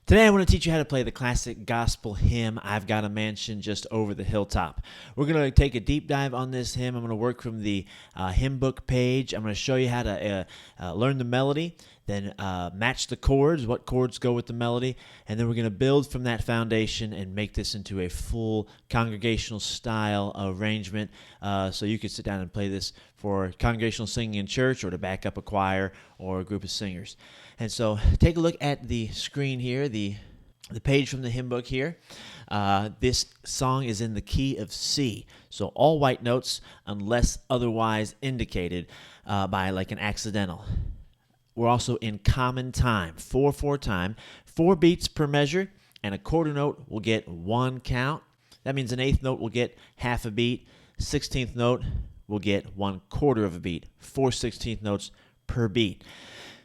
Today I want to teach you how to play the classic gospel hymn, I've Got a Mansion Just Over the Hilltop. We're going to take a deep dive on this hymn. I'm going to work from the Hymnbook page. I'm going to show you how to learn the melody, then match the chords, what chords go with the melody, and then we're going to build from that foundation and make this into a full congregational style arrangement so you can sit down and play this for congregational singing in church or to back up a choir or a group of singers. And so take a look at the screen here, the page from the hymn book here. This song is in the key of C, so all white notes unless otherwise indicated by like an accidental. We're also in common time, 4/4 time, 4 beats per measure, and a quarter note will get 1 count. That means an eighth note will get half a beat, 16th note will get 1/4 of a beat, 4 16th notes per beat.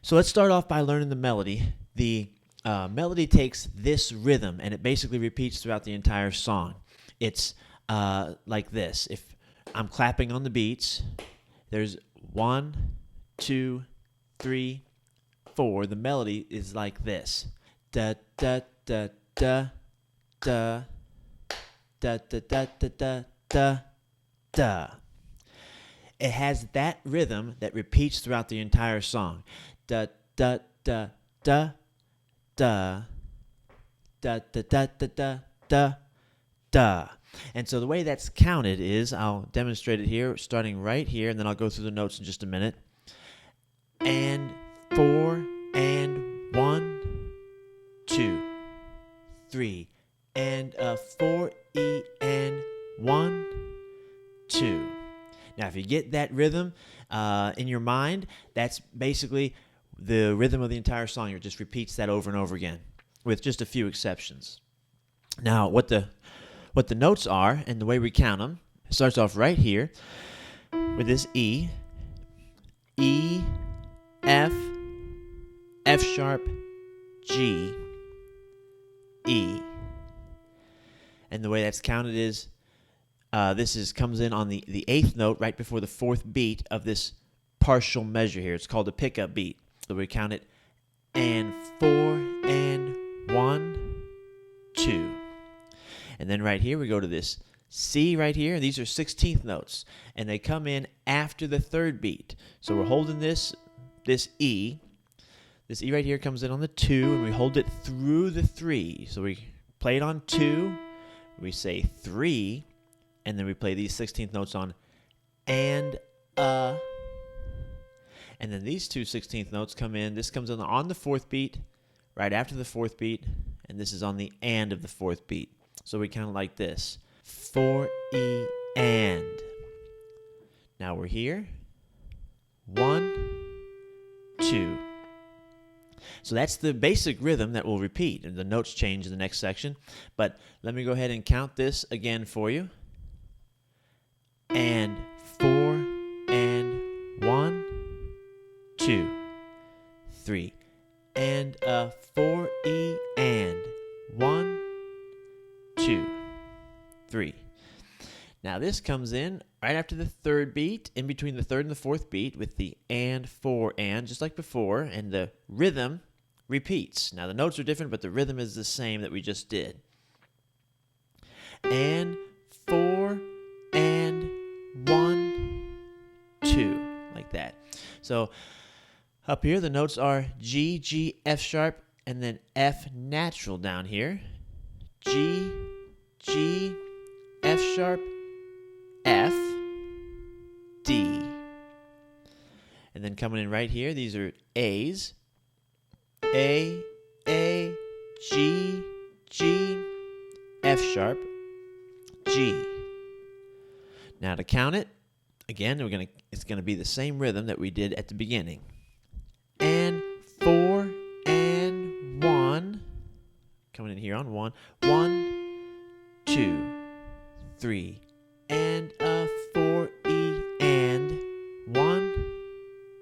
So let's start off by learning the melody. The melody takes this rhythm, and it basically repeats throughout the entire song. It's like this. If I'm clapping on the beats, there's 1, 2, 3, 4. The melody is like this. Da da da da da da da da da da da da. It has that rhythm that repeats throughout the entire song. Da da da da da da da da da da da da. And so the way that's counted is, I'll demonstrate it here, starting right here, and then I'll go through the notes in just a minute. And 4 and 1, 2, 3, and 4 E and 1, 2. Now, if you get that rhythm in your mind, that's basically the rhythm of the entire song. It just repeats that over and over again, with just a few exceptions. Now, what the notes are and the way we count them, it starts off right here with this E, E, F, F sharp, G, E. And the way that's counted is comes in on the eighth note right before the fourth beat of this partial measure here. It's called a pickup beat. So we count it, and 4 and 1, 2. And then right here we go to this C right here. These are 16th notes, and they come in after the third beat. So we're holding this E. This E right here comes in on the 2, and we hold it through the 3. So we play it on 2, we say 3, and then we play these 16th notes on and and then these two 16th notes come in. This comes in on the fourth beat, right after the fourth beat, and this is on the and of the fourth beat. So we count it like this. 4 E and. Now we're here. 1, 2. So that's the basic rhythm that will repeat, and the notes change in the next section. But let me go ahead and count this again for you. And 4 and 1, 2, 3, and 4 E and 1, 2, 3. Now this comes in right after the third beat, in between the third and the fourth beat, with the and 4 and, just like before, and the rhythm repeats. Now the notes are different, but the rhythm is the same that we just did. And 4 and 1, 2, like that. So up here the notes are G, G, F sharp, and then F natural down here. G, G, F sharp, F, D. And then coming in right here, these are A's. A, G, G, F sharp, G. Now to count it, again, it's gonna be the same rhythm that we did at the beginning. And 4 and 1, coming in here on 1, 1, 2, 3, and 4 E and 1,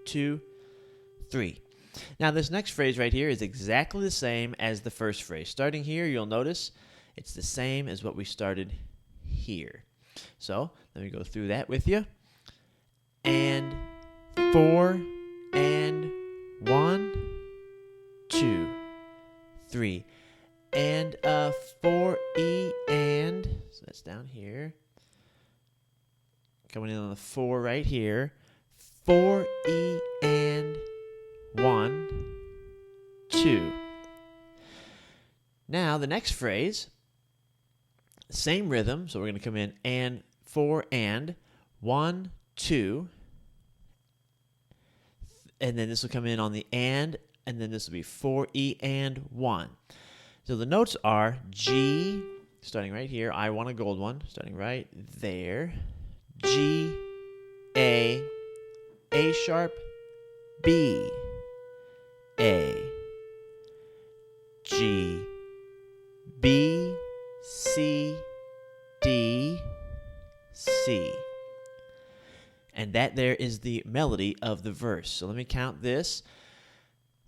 2, 3. Now this next phrase right here is exactly the same as the first phrase. Starting here, you'll notice it's the same as what we started here. So let me go through that with you. And 4 and 1, 2, 3, and a 4E and, so that's down here. Coming in on the 4 right here. 4E and 1, 2. Now the next phrase, same rhythm, so we're going to come in and 4 and 1, 2. And then this will come in on the and then this will be 4E and 1. So the notes are G, starting right here. I want a gold one, starting right there. G, A sharp, B, A, G, B, C, D, C. And that there is the melody of the verse. So let me count this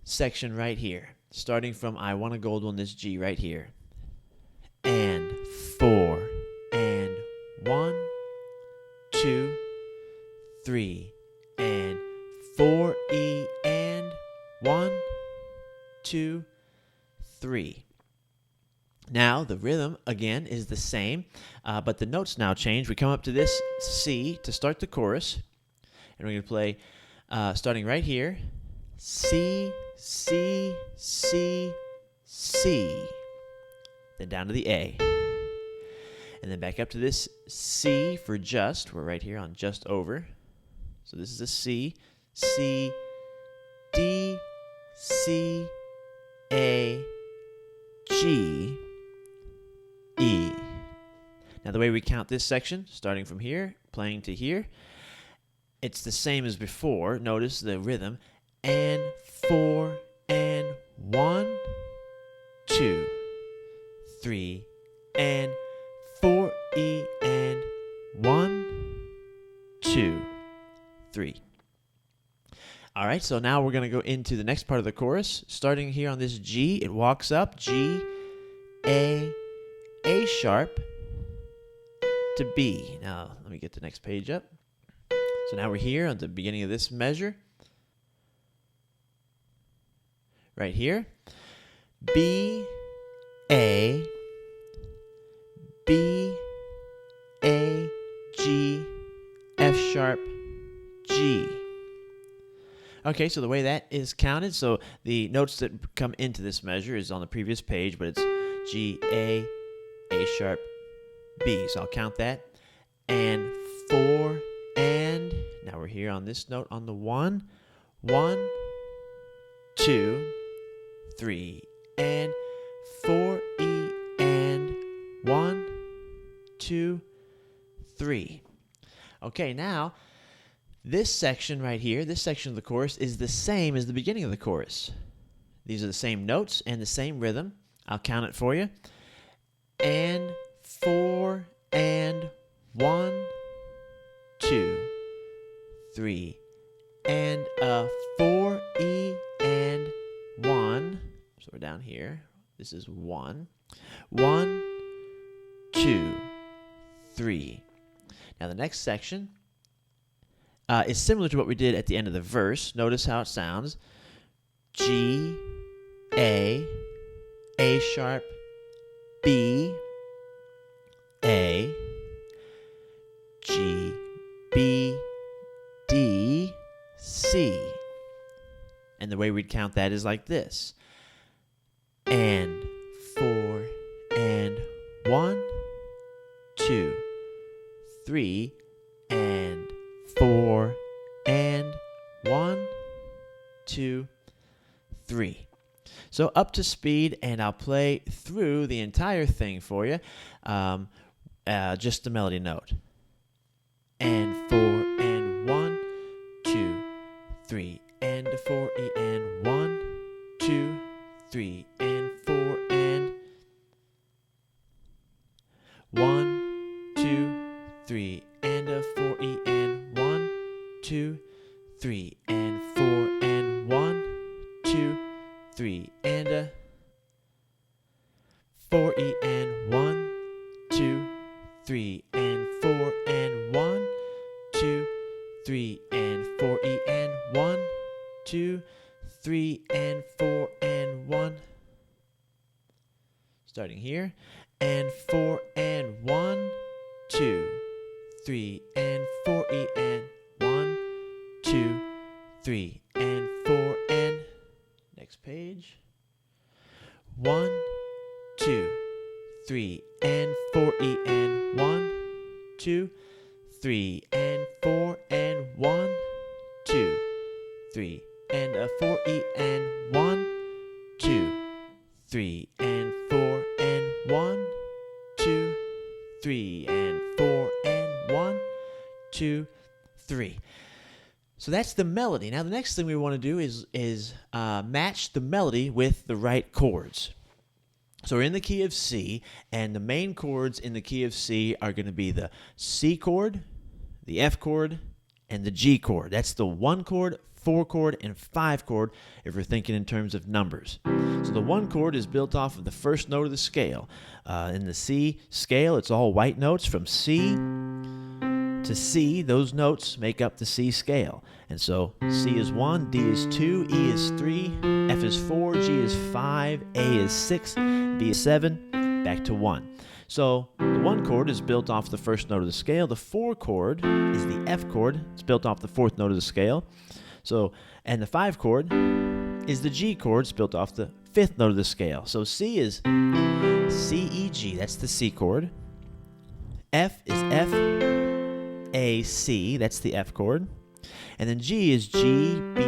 section right here. Starting from I want a gold one, this G right here. And 4 and 1, 2, 3 and 4E and 1, 2, 3. Now the rhythm again is the same, but the notes now change. We come up to this C to start the chorus, and we're going to play starting right here. C, C, C, C. Then down to the A. And then back up to this C for just. We're right here on just over. So this is a C. C, D, C, A, G, E. Now the way we count this section, starting from here, playing to here, it's the same as before. Notice the rhythm. And 4 and 1, 2, 3 and 4E and 1, 2, 3. All right, so now we're going to go into the next part of the chorus. Starting here on this G, it walks up. G, A sharp to B. Now, let me get the next page up. So now we're here at the beginning of this measure. Right here. B, A, G, F sharp, G. Okay, so the way that is counted, so the notes that come into this measure is on the previous page, but it's G, A sharp, B. So I'll count that. And 4 and, now we're here on this note on the 1, 1, 2, 3, and 4E and 1, 2, 3. Okay, now this section right here, this section of the chorus is the same as the beginning of the chorus. These are the same notes and the same rhythm. I'll count it for you. And 4 and 1, 2, 3, and a 4E and 1. So we're down here. This is 1. 1, 2, 3. Now the next section is similar to what we did at the end of the verse. Notice how it sounds. G, A sharp, B, A, G, B, D, C. And the way we'd count that is like this. And 4 and 1, 2, 3, and 4 and 1, 2, 3. So up to speed, and I'll play through the entire thing for you, just the melody note. And 4 and 1, 2, 3, and 4E and 1, 2, 3, and 4 and 1, 2, 3, and a 4E and 1, 2, 3, and 4 and 1, 2, 3, and a 4E and 1, 2, 3, and 4 and 1, 2, 3, and 4E and 1, 2, 3, and 4 and 1, starting here, and 4 and 1, 2, 3 and 4 E and 1, 2, 3 and 4 and next page. 1, 2, 3 and 4 E and 1, 2, 3 and 4 and 1, 2, 3 and 4 E and 1, 2, 3 and 4 and 1, 2, 3 and 4 and 1, 2, 3. So that's the melody. Now the next thing we want to do is match the melody with the right chords. So we're in the key of C, and the main chords in the key of C are going to be the C chord, the F chord, and the G chord. That's the 1 chord, 4 chord, and 5 chord if we're thinking in terms of numbers. So the 1 chord is built off of the first note of the scale. In the C scale, it's all white notes from C to C. Those notes make up the C scale. And so C is 1, D is 2, E is 3, F is 4, G is 5, A is 6, B is 7, back to 1. So the 1 chord is built off the first note of the scale. The 4 chord is the F chord. It's built off the 4th note of the scale. So, and the 5 chord is the G chord. It's built off the 5th note of the scale. So C is C, E, G. That's the C chord. F is F, A, C. That's the F chord. And then G is G, B,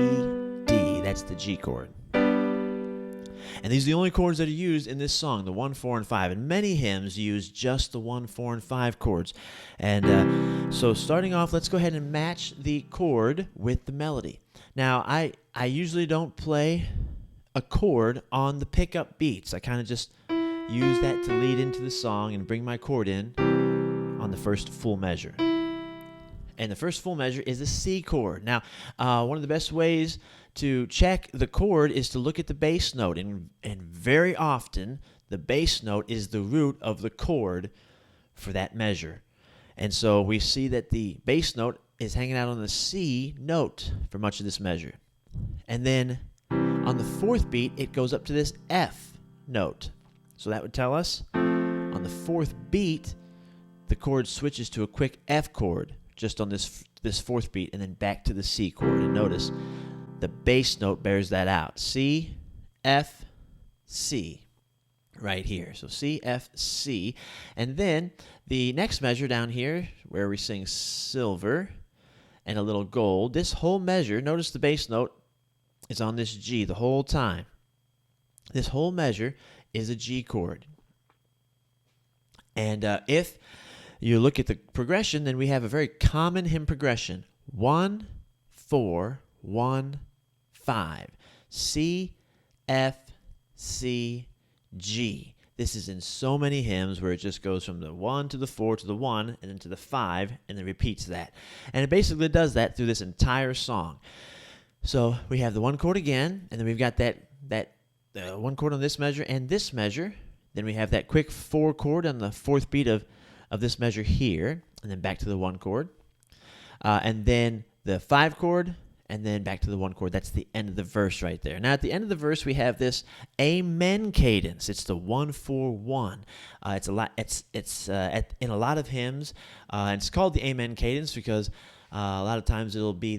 D. That's the G chord. And these are the only chords that are used in this song, the 1, 4, and 5. And many hymns use just the 1, 4, and 5 chords. And so starting off, let's go ahead and match the chord with the melody. Now, I usually don't play a chord on the pickup beats. I kind of just use that to lead into the song and bring my chord in on the first full measure. And the first full measure is the C chord. Now, one of the best ways to check the chord is to look at the bass note. And very often, the bass note is the root of the chord for that measure. And so we see that the bass note is hanging out on the C note for much of this measure. And then on the 4th beat, it goes up to this F note. So that would tell us on the 4th beat, the chord switches to a quick F chord just on this 4th beat, and then back to the C chord. And notice the bass note bears that out. C, F, C, right here. So C, F, C. And then the next measure down here, where we sing silver and a little gold, this whole measure, notice the bass note is on this G the whole time. This whole measure is a G chord. And if you look at the progression, then we have a very common hymn progression. 1, 4, 1, 5. C, F, C, G. This is in so many hymns where it just goes from the 1 to the 4 to the 1 and then to the 5 and then repeats that. And it basically does that through this entire song. So we have the 1 chord again, and then we've got that 1 chord on this measure and this measure. Then we have that quick 4 chord on the 4th beat of this measure here, and then back to the 1 chord. And then the 5 chord, and then back to the 1 chord. That's the end of the verse right there. Now, at the end of the verse, we have this amen cadence. It's the 1-4-1. It's a lot. It's in a lot of hymns, and it's called the amen cadence because a lot of times it'll be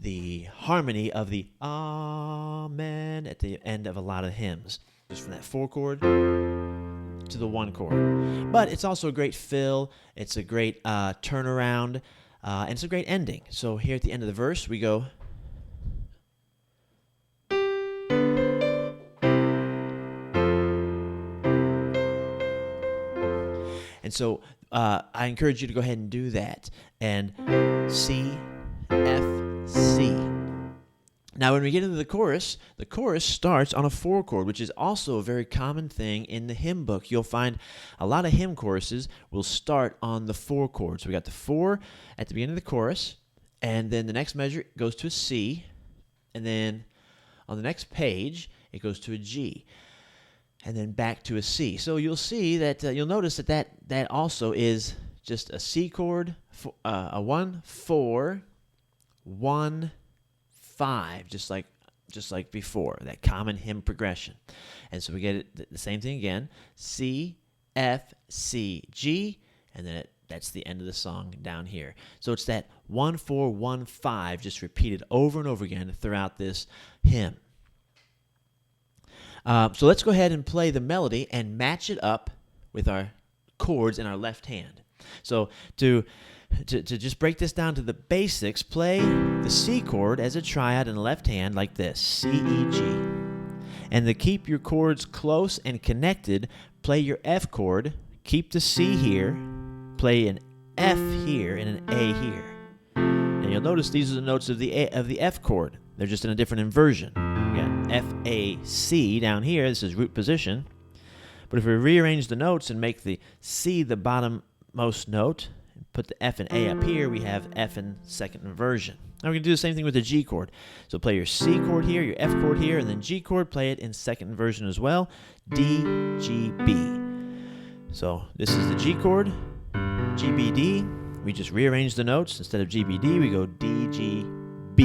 the harmony of the amen at the end of a lot of hymns, just from that 4 chord to the 1 chord. But it's also a great fill. It's a great turnaround. And it's a great ending. So here at the end of the verse, we go. And so I encourage you to go ahead and do that. And C, F, C. Now, when we get into the chorus starts on a 4 chord, which is also a very common thing in the hymn book. You'll find a lot of hymn choruses will start on the 4 chord. So we got the 4 at the beginning of the chorus, and then the next measure goes to a C, and then on the next page, it goes to a G, and then back to a C. So you'll see that, you'll notice that also is just a C chord, a 1, 4, 1, 5, just like just like before, that common hymn progression. And so we get it, the same thing again, C, F, C, G, and then that's the end of the song down here. So it's that 1-4-1-5 just repeated over and over again throughout this hymn. So let's go ahead and play the melody and match it up with our chords in our left hand. So to just break this down to the basics, play the C chord as a triad in the left hand like this, C, E, G. And to keep your chords close and connected, play your F chord, keep the C here, play an F here and an A here. And you'll notice these are the notes of the F chord. They're just in a different inversion. We got F, A, C down here. This is root position. But if we rearrange the notes and make the C the bottommost note, and put the F and A up here, we have F in second inversion. Now we're going to do the same thing with the G chord. So play your C chord here, your F chord here, and then G chord, play it in second inversion as well. D, G, B. So this is the G chord, G, B, D. We just rearrange the notes. Instead of G, B, D, we go D, G, B.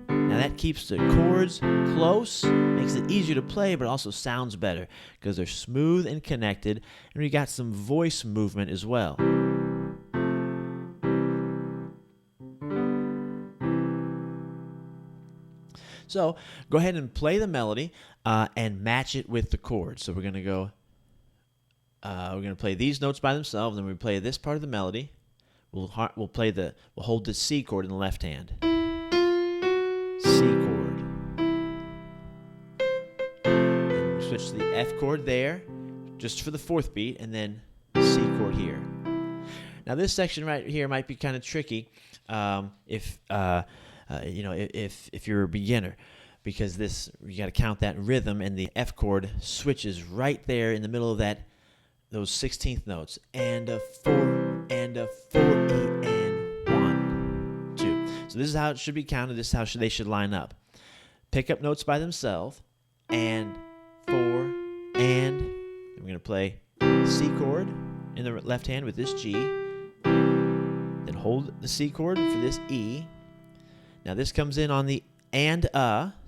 Now that keeps the chords close, makes it easier to play, but also sounds better because they're smooth and connected, and we got some voice movement as well. So go ahead and play the melody and match it with the chords. So we're going to go, we're going to play these notes by themselves, and we play this part of the melody. We'll hold the C chord in the left hand. C chord. And we switch to the F chord there, just for the fourth beat, and then C chord here. Now this section right here might be kind of tricky if you're a beginner, because you got to count that rhythm, and the F chord switches right there in the middle of those 16th notes, and a 4 and a 4 E and 1 2. So this is how it should be counted. This is how they should line up. Pick up notes by themselves, and 4 and we're going to play C chord in the left hand with this G, then hold the C chord for this E. Now this comes in on the and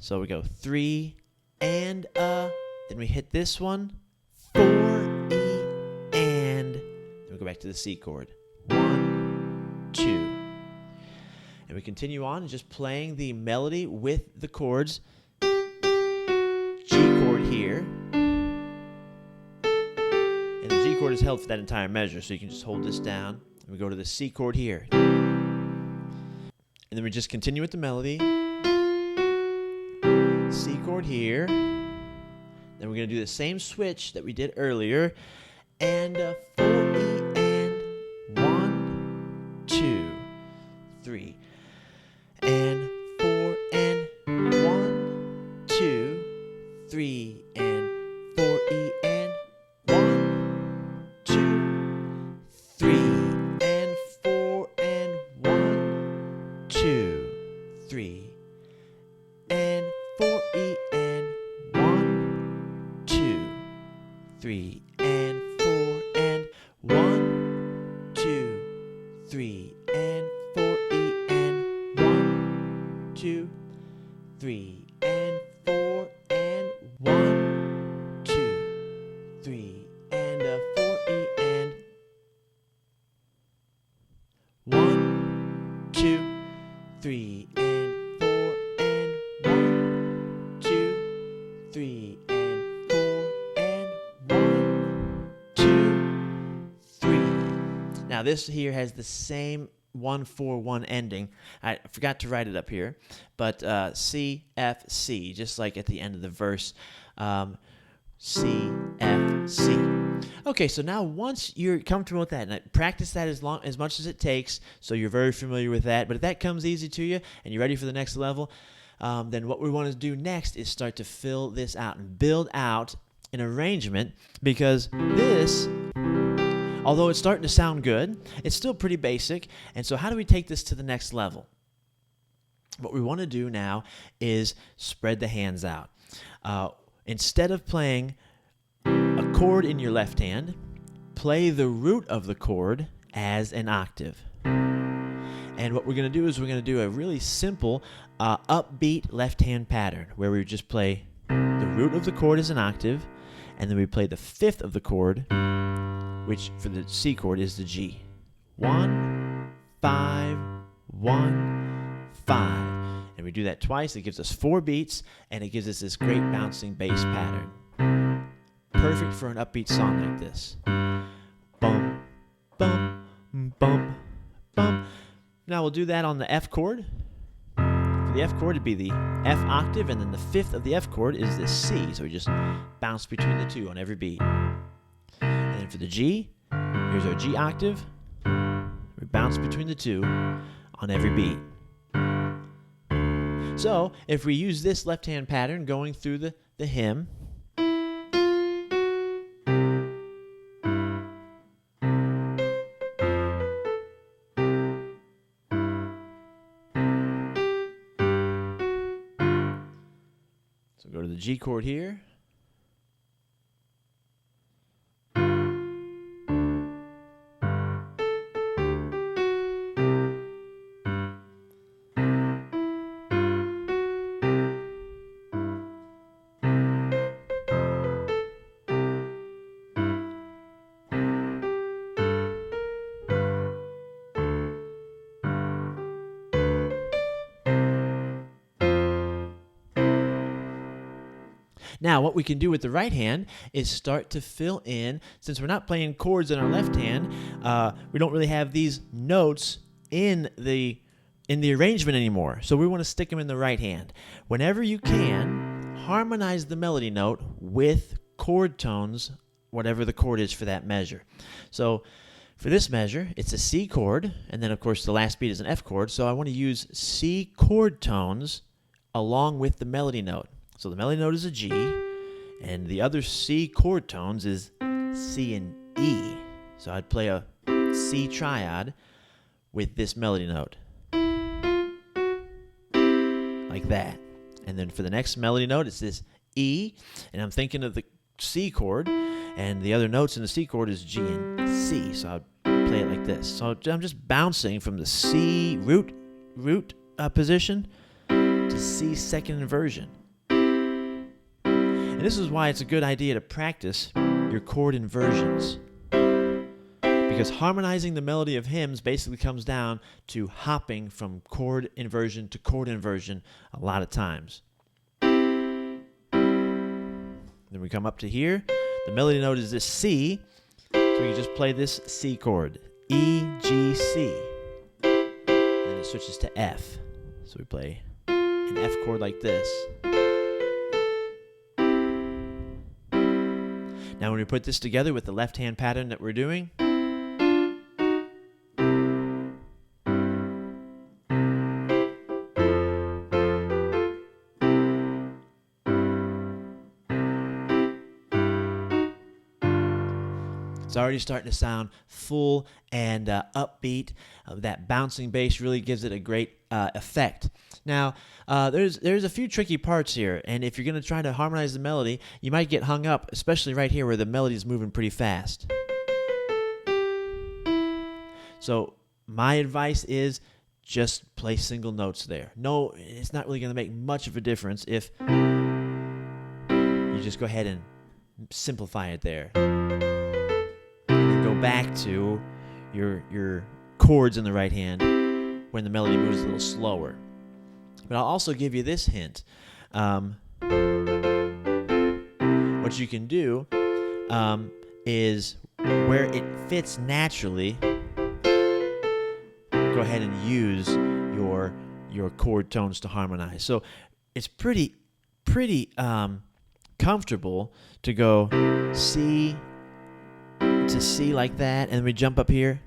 so we go 3 and then we hit this one, 4 E and then we go back to the C chord, 1 2, and we continue on just playing the melody with the chords. G chord here, and the G chord is held for that entire measure, so you can just hold this down, and we go to the C chord here. And then we just continue with the melody. C chord here. Then we're going to do the same switch that we did earlier. And a 4 E and 1, 2, 3. And 4 and 1, 2, 3. And 4 E and 1, 2, 3. And 4 and 1, 2, 3, and 4 E and 1, 2, 3, and 4 and 1, 2, 3, and 4 E and 1, 2, 3, and 4 and 1, 2, 3, and a 4 E and 1, 2, 3 and 4 and 1, 2, 3 and 4 and 1, 2, 3. Now this here has the same 1-4-1 ending. I forgot to write it up here, but C, F, C, just like at the end of the verse. C, F, C. Okay, so now once you're comfortable with that, and practice that as much as it takes, so you're very familiar with that. But if that comes easy to you and you're ready for the next level, then what we want to do next is start to fill this out and build out an arrangement, because this, although it's starting to sound good, it's still pretty basic. And so how do we take this to the next level? What we want to do now is spread the hands out. Instead of playing a chord in your left hand, play the root of the chord as an octave. And what we're going to do is we're going to do a really simple upbeat left-hand pattern where we just play the root of the chord as an octave, and then we play the fifth of the chord, which for the C chord is the G. 1, 5, 1, 5. And we do that twice. It gives us 4 beats, and it gives us this great bouncing bass pattern. Perfect for an upbeat song like this. Bum, bum, bum, bum. Now we'll do that on the F chord. For the F chord, it'd be the F octave, and then the fifth of the F chord is the C. So we just bounce between the two on every beat. And then for the G, here's our G octave. We bounce between the two on every beat. So if we use this left-hand pattern going through the hymn, so go to the G chord here. Now, what we can do with the right hand is start to fill in. Since we're not playing chords in our left hand, we don't really have these notes in the arrangement anymore. So we want to stick them in the right hand. Whenever you can, harmonize the melody note with chord tones, whatever the chord is for that measure. So for this measure, it's a C chord, and then, of course, the last beat is an F chord. So I want to use C chord tones along with the melody note. So the melody note is a G, and the other C chord tones is C and E. So I'd play a C triad with this melody note, like that. And then for the next melody note, it's this E, and I'm thinking of the C chord, and the other notes in the C chord is G and C. So I'd play it like this. So I'm just bouncing from the C root position to C second inversion. And this is why it's a good idea to practice your chord inversions. Because harmonizing the melody of hymns basically comes down to hopping from chord inversion to chord inversion a lot of times. Then we come up to here. The melody note is this C. So we can just play this C chord. E, G, C. And then it switches to F. So we play an F chord like this. Now when we put this together with the left-hand pattern that we're doing, it's already starting to sound full and upbeat. That bouncing bass really gives it a great effect. Now, there's a few tricky parts here, and if you're going to try to harmonize the melody, you might get hung up, especially right here where the melody is moving pretty fast. So my advice is just play single notes there. No, it's not really going to make much of a difference if you just go ahead and simplify it there. Go back to your chords in the right hand when the melody moves a little slower. But I'll also give you this hint. What you can do is where it fits naturally, go ahead and use your chord tones to harmonize. So it's pretty comfortable to go C to C like that, and we jump up here.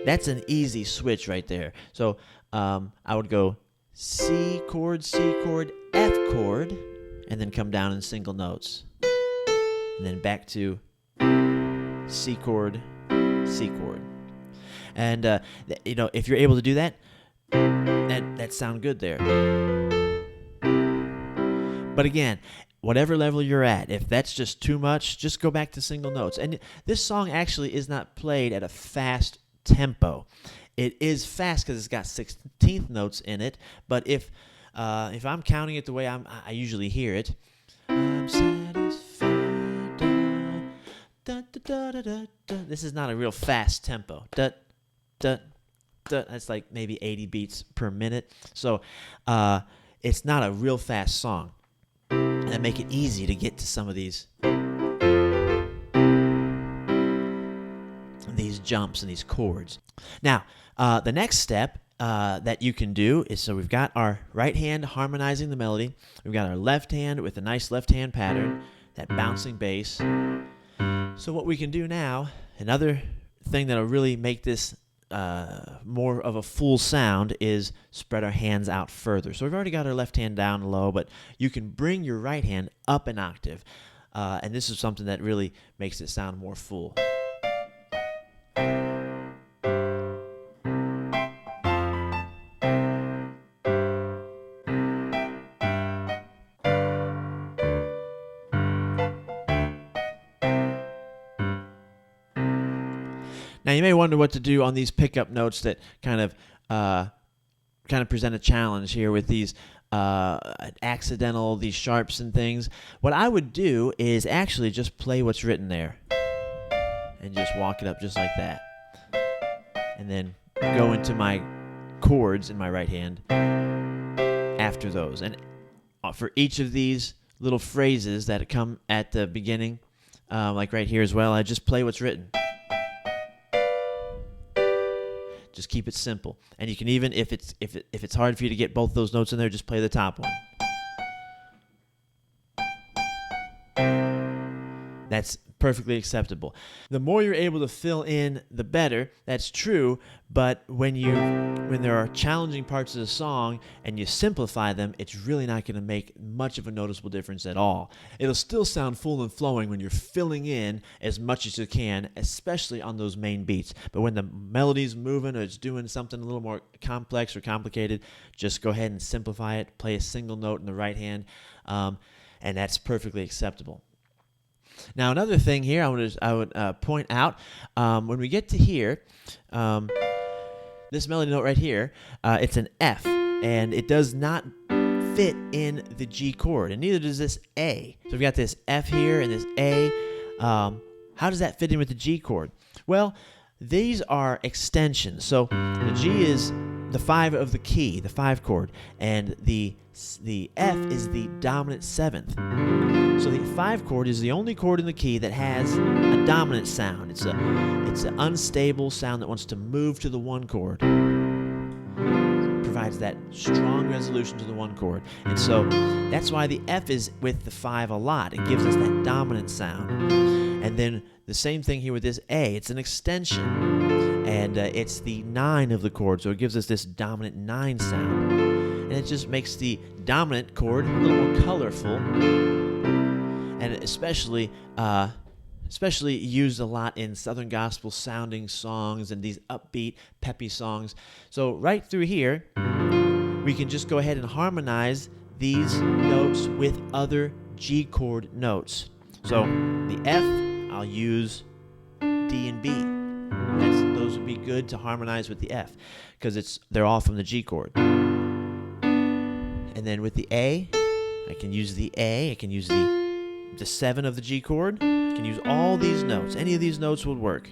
That's an easy switch right there. So I would go C chord, F chord, and then come down in single notes. And then back to C chord, C chord. And if you're able to do that, that sound good there. But again, whatever level you're at, if that's just too much, just go back to single notes. And this song actually is not played at a fast tempo. It is fast because it's got 16th notes in it, but if I'm counting it the way I usually hear it, I'm satisfied. Da, da, da, da, da, da. This is not a real fast tempo. Da, da, da. That's like maybe 80 beats per minute. So it's not a real fast song. And that make it easy to get to some of these jumps and these chords. Now, the next step that you can do is, so we've got our right hand harmonizing the melody. We've got our left hand with a nice left hand pattern, that bouncing bass. So what we can do now, another thing that'll really make this more of a full sound, is spread our hands out further. So we've already got our left hand down low, but you can bring your right hand up an octave. And this is something that really makes it sound more full. Now you may wonder what to do on these pickup notes that kind of present a challenge here with these these sharps and things. What I would do is actually just play what's written there and just walk it up just like that, and then go into my chords in my right hand after those. And for each of these little phrases that come at the beginning, like right here as well, I just play what's written. Just keep it simple, and you can even, if it's hard for you to get both those notes in there, just play the top one. That's perfectly acceptable. The more you're able to fill in, the better. That's true, but when there are challenging parts of the song and you simplify them, it's really not going to make much of a noticeable difference at all. It'll still sound full and flowing when you're filling in as much as you can, especially on those main beats. But when the melody's moving or it's doing something a little more complex or complicated, just go ahead and simplify it, play a single note in the right hand, and that's perfectly acceptable. Now, another thing here I would point out, when we get to here, this melody note right here, it's an F, and it does not fit in the G chord, and neither does this A. So we've got this F here and this A. How does that fit in with the G chord? Well, these are extensions. So the G is the 5 of the key, the 5 chord, and the F is the dominant 7th. So the 5 chord is the only chord in the key that has a dominant sound. It's an unstable sound that wants to move to the 1 chord. It provides that strong resolution to the 1 chord. And so that's why the F is with the 5 a lot. It gives us that dominant sound. And then the same thing here with this A. It's an extension, and it's the 9 of the chord, so it gives us this dominant 9 sound. And it just makes the dominant chord a little more colorful, and especially used a lot in Southern gospel sounding songs and these upbeat, peppy songs. So right through here, we can just go ahead and harmonize these notes with other G chord notes. So the F, I'll use D and B. Those would be good to harmonize with the F because they're all from the G chord. And then with the A, I can use the A. I can use the 7 of the G chord. I can use all these notes. Any of these notes would work.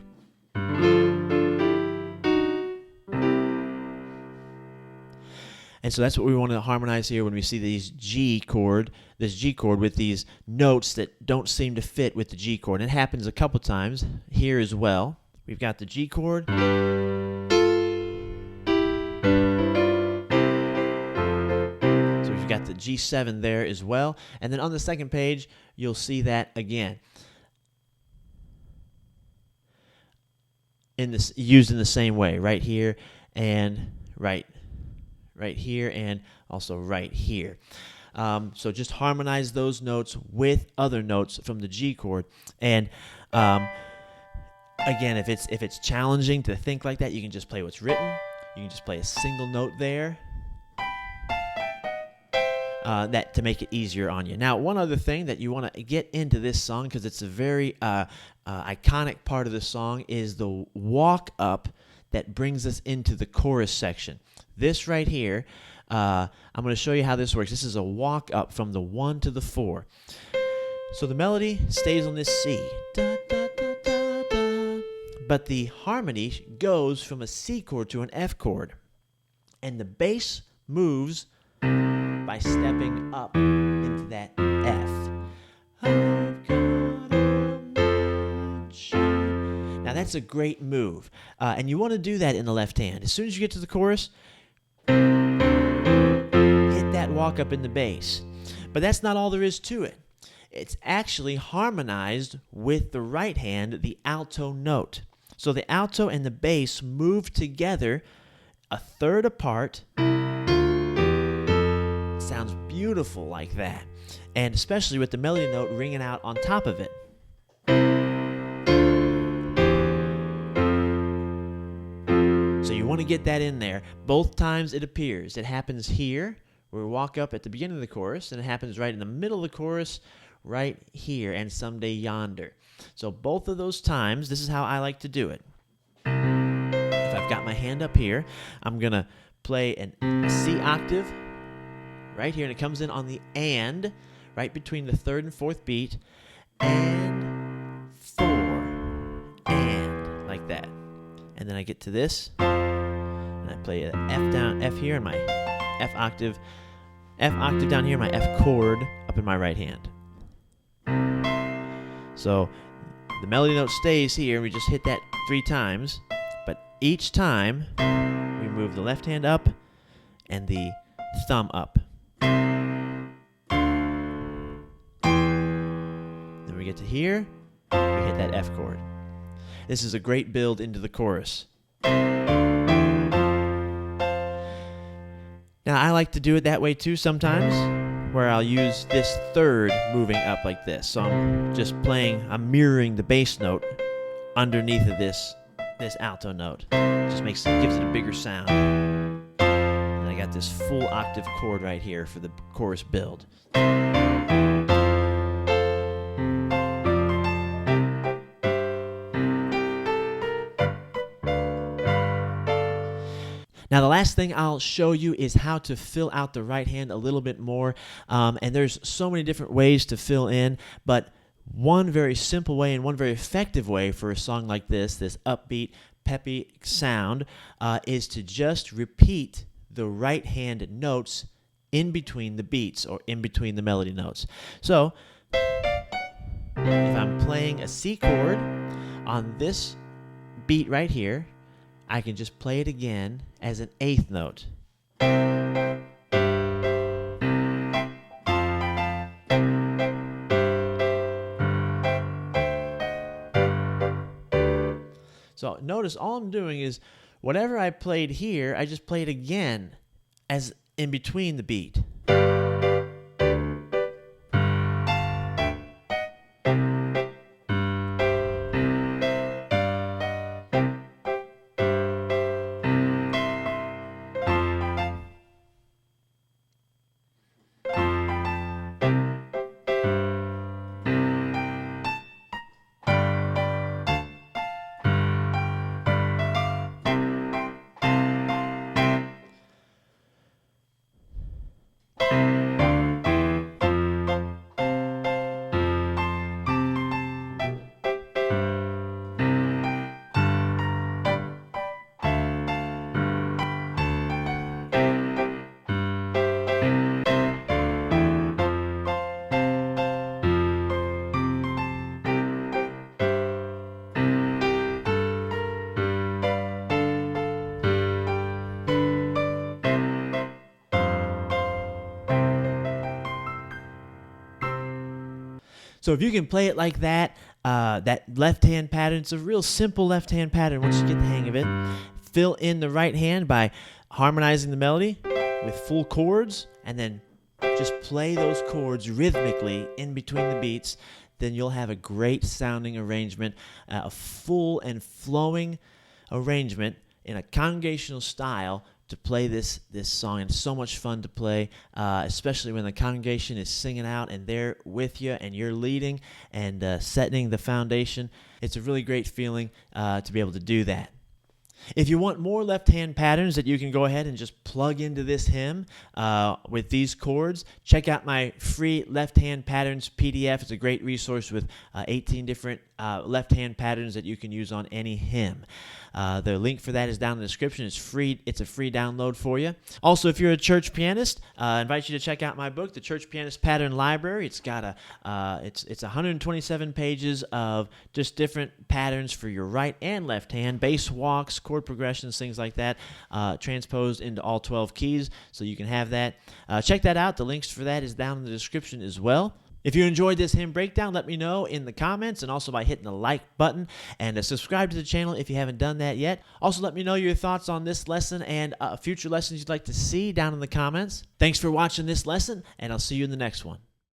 And so that's what we want to harmonize here when we see this G chord with these notes that don't seem to fit with the G chord. And it happens a couple times here as well. We've got the G chord. So we've got the G7 there as well. And then on the second page, you'll see that again. Used in the same way, right here and right here and also right here. So just harmonize those notes with other notes from the G chord. And again, if it's challenging to think like that, you can just play what's written. You can just play a single note there. That to make it easier on you. Now, one other thing that you want to get into this song, because it's a very iconic part of the song, is the walk up that brings us into the chorus section. This right here, I'm going to show you how this works. This is a walk up from the 1 to the 4. So the melody stays on this C, da, da, da, da, da, but the harmony goes from a C chord to an F chord, and the bass moves by stepping up into that F. I've got a mansion. Now that's a great move, and you want to do that in the left hand. As soon as you get to the chorus, hit that walk up in the bass. But that's not all there is to it. It's actually harmonized with the right hand, the alto note. So the alto and the bass move together a third apart. It sounds beautiful like that. And especially with the melody note ringing out on top of it. So you want to get that in there. Both times it appears. It happens here, where we walk up at the beginning of the chorus, and it happens right in the middle of the chorus, right here, and someday yonder. So both of those times, this is how I like to do it. If I've got my hand up here, I'm going to play a C octave right here, and it comes in on the and, right between the 3rd and 4th beat, and 4, and, like that. And then I get to this, and I play an F down, F here, and my F octave down here, my F chord up in my right hand. So the melody note stays here, and we just hit that 3 times, but each time we move the left hand up and the thumb up. Then we get to here, we hit that F chord. This is a great build into the chorus. Now, I like to do it that way too sometimes, where I'll use this 3rd moving up like this. So I'm just playing, I'm mirroring the bass note underneath of this alto note. It just gives it a bigger sound. And I got this full octave chord right here for the chorus build. Now, the last thing I'll show you is how to fill out the right hand a little bit more. And there's so many different ways to fill in, but one very simple way and one very effective way for a song like this upbeat, peppy sound, is to just repeat the right hand notes in between the beats or in between the melody notes. So, if I'm playing a C chord on this beat right here, I can just play it again as an 8th note. So notice all I'm doing is whatever I played here, I just play it again as in between the beat. So if you can play it like that, that left-hand pattern, it's a real simple left-hand pattern once you get the hang of it. Fill in the right hand by harmonizing the melody with full chords, and then just play those chords rhythmically in between the beats. Then you'll have a great sounding arrangement, a full and flowing arrangement in a congregational style to play this song. And it's so much fun to play, especially when the congregation is singing out and they're with you and you're leading and setting the foundation. It's a really great feeling to be able to do that. If you want more left hand patterns that you can go ahead and just plug into this hymn with these chords, check out my free left hand patterns PDF. It's a great resource with 18 different left hand patterns that you can use on any hymn. The link for that is down in the description. It's free. It's a free download for you. Also, if you're a church pianist, I invite you to check out my book, The Church Pianist Pattern Library. It's got it's 127 pages of just different patterns for your right and left hand, bass walks, chord progressions, things like that, transposed into all 12 keys, so you can have that. Check that out. The links for that is down in the description as well. If you enjoyed this hymn breakdown, let me know in the comments and also by hitting the like button, and subscribe to the channel if you haven't done that yet. Also, let me know your thoughts on this lesson and future lessons you'd like to see down in the comments. Thanks for watching this lesson, and I'll see you in the next one.